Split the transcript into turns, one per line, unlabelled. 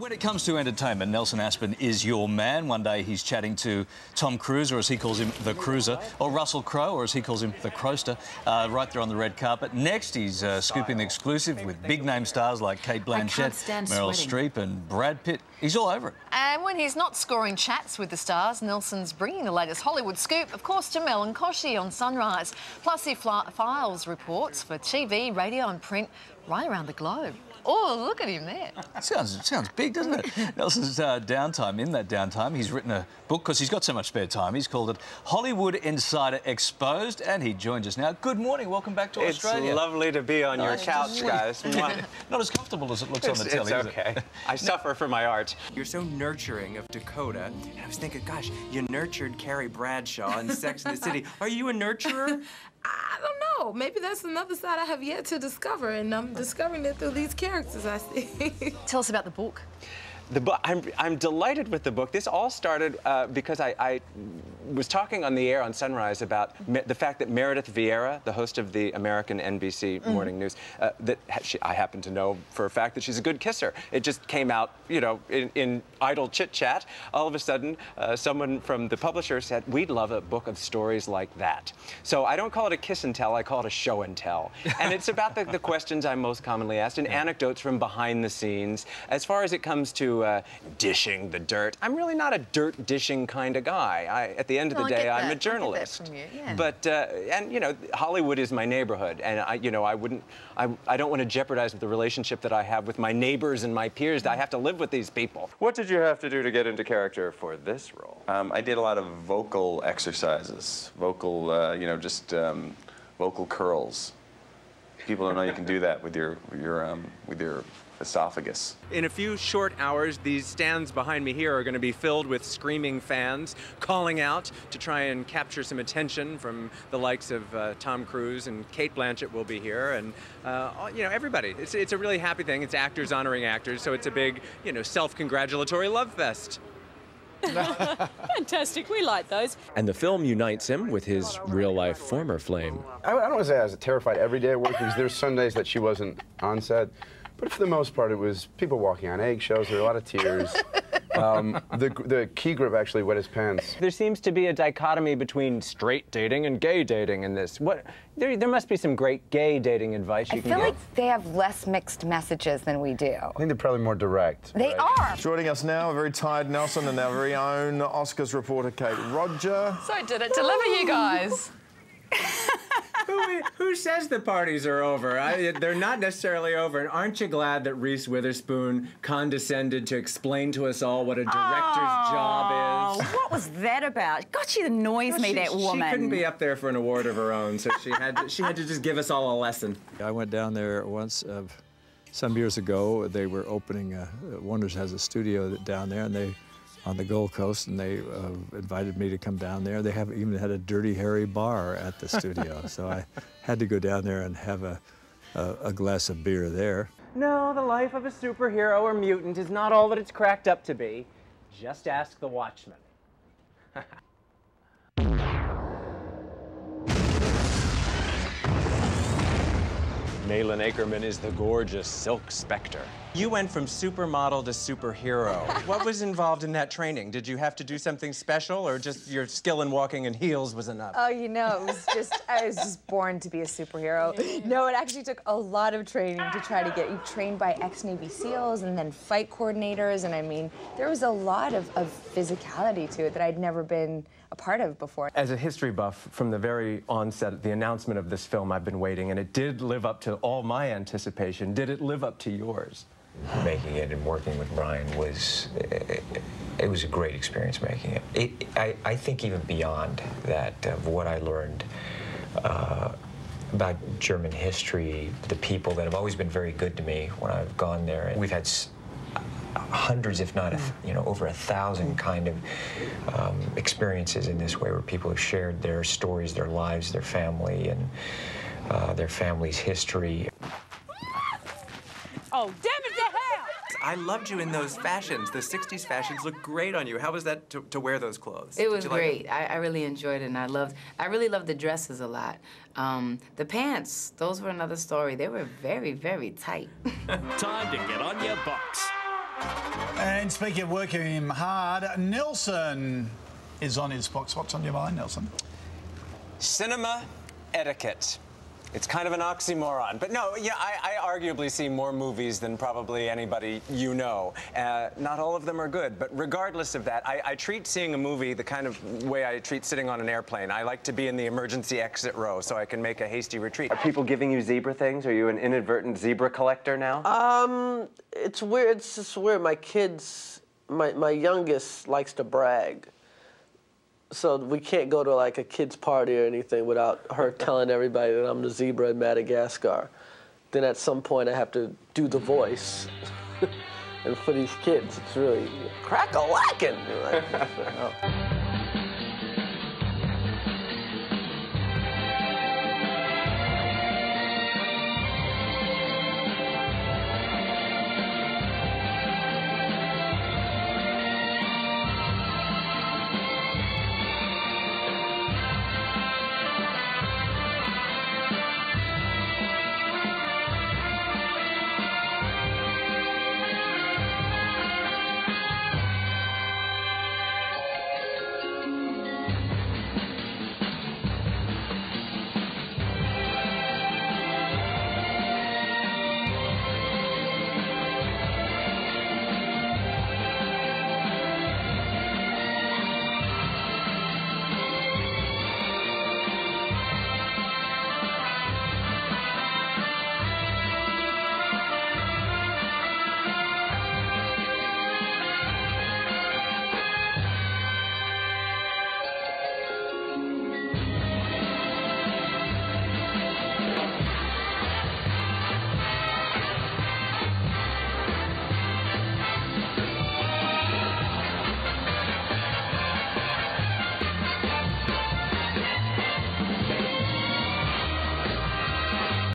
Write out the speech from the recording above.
When it comes to entertainment, Nelson Aspen is your man. One day he's chatting to Tom Cruise, or as he calls him, the Cruiser, or Russell Crowe, or as he calls him, the Croaster, right there on the red carpet. Next, he's scooping the exclusive with big-name stars like Kate Blanchett, Meryl Streep and Brad Pitt. He's all over it.
And when he's not scoring chats with the stars, Nelson's bringing the latest Hollywood scoop, of course, to Mel and Koshy on Sunrise. Plus, he files reports for TV, radio and print right around the globe. Oh, look at him there.
Sounds big, doesn't it? Nelson's downtime. In that downtime, he's written a book, because he's got so much spare time. He's called it Hollywood Insider Exposed, and he joins us now. Good morning. Welcome back to Australia.
It's lovely to be on your couch, guys.
Not as comfortable as it looks on the telly,
It's okay. I suffer for my art.
You're so nurturing of Dakota, and I was thinking, gosh, you nurtured Carrie Bradshaw in Sex and the City. Are you a nurturer?
I don't know. Maybe that's another side I have yet to discover, and I'm discovering it through these characters I see.
Tell us about the book.
The book, I'm delighted with the book. This all started because I was talking on the air on Sunrise about the fact that Meredith Vieira, the host of the American NBC Morning News, I happen to know for a fact that she's a good kisser. It just came out, you know, in idle chit-chat. All of a sudden, someone from the publisher said, we'd love a book of stories like that. So I don't call it a kiss and tell, I call it a show and tell. And it's about the questions I'm most commonly asked and anecdotes from behind the scenes. As far as it comes to dishing the dirt, I'm really not a dirt dishing kind of guy. At the end of the day, I'm a journalist.
I get that from you, yeah.
But and you know, Hollywood is my neighborhood, and I don't want to jeopardize the relationship that I have with my neighbors and my peers. I have to live with these people.
What did you have to do to get into character for this role? I did a lot of vocal exercises, vocal, vocal curls. People don't know you can do that with your esophagus.
In a few short hours, these stands behind me here are going to be filled with screaming fans calling out to try and capture some attention from the likes of Tom Cruise, and Kate Blanchett will be here, and you know, everybody. It's a really happy thing. It's actors honoring actors, so it's a big, you know, self-congratulatory love fest.
Fantastic, we like those.
And the film unites him with his real-life former flame.
I don't want to say I was terrified every day at work, because there's Sundays that she wasn't on set. But for the most part, it was people walking on eggshells. There were a lot of tears. The key grip actually wet his pants.
There seems to be a dichotomy between straight dating and gay dating in this. There must be some great gay dating advice you can give.
I feel like they have less mixed messages than we do.
I think they're probably more direct.
They are.
Joining us now, a very tired Nelson and our very own Oscars reporter, Kate Roger.
So did it deliver, you guys?
Who says the parties are over? They're not necessarily over. And aren't you glad that Reese Witherspoon condescended to explain to us all what a director's job is?
What was that about? God, she annoys me, that woman.
She couldn't be up there for an award of her own, so she had to just give us all a lesson.
I went down there once some years ago. They were opening, Wonders has a studio down there, and on the Gold Coast, and they invited me to come down there. They even had a Dirty Harry bar at the studio, so I had to go down there and have a glass of beer there.
No, the life of a superhero or mutant is not all that it's cracked up to be. Just ask the Watchmen. Malin Akerman is the gorgeous Silk Spectre. You went from supermodel to superhero. What was involved in that training? Did you have to do something special, or just your skill in walking in heels was enough?
Oh, you know, I was just born to be a superhero. No, it actually took a lot of training to try to get you trained by ex-Navy SEALs and then fight coordinators, and I mean, there was a lot of physicality to it that I'd never been a part of before.
As a history buff, from the very onset, the announcement of this film, I've been waiting, and it did live up to all my anticipation. Did it live up to yours?
Making it and working with Brian was, it was a great experience making it. I think even beyond that, of what I learned about German history, the people that have always been very good to me when I've gone there. And we've had hundreds, if not over 1,000 kind of experiences in this way, where people have shared their stories, their lives, their family, and their family's history.
Oh, damn it to hell!
I loved you in those fashions. The 60s fashions look great on you. How was that to wear those clothes?
It was great. I really enjoyed it, and I really loved the dresses a lot. The pants, those were another story. They were very, very tight.
Time to get on your box. And speaking of working him hard, Nelson is on his box. What's on your mind, Nelson?
Cinema etiquette. It's kind of an oxymoron, but no, yeah, I arguably see more movies than probably anybody you know. Not all of them are good, but regardless of that, I treat seeing a movie the kind of way I treat sitting on an airplane. I like to be in the emergency exit row so I can make a hasty retreat.
Are people giving you zebra things? Are you an inadvertent zebra collector now?
It's weird. It's just weird. My kids, my youngest likes to brag. So we can't go to like a kid's party or anything without her telling everybody that I'm the zebra in Madagascar. Then at some point I have to do the voice. And for these kids, it's really crack-a-lackin'. Like,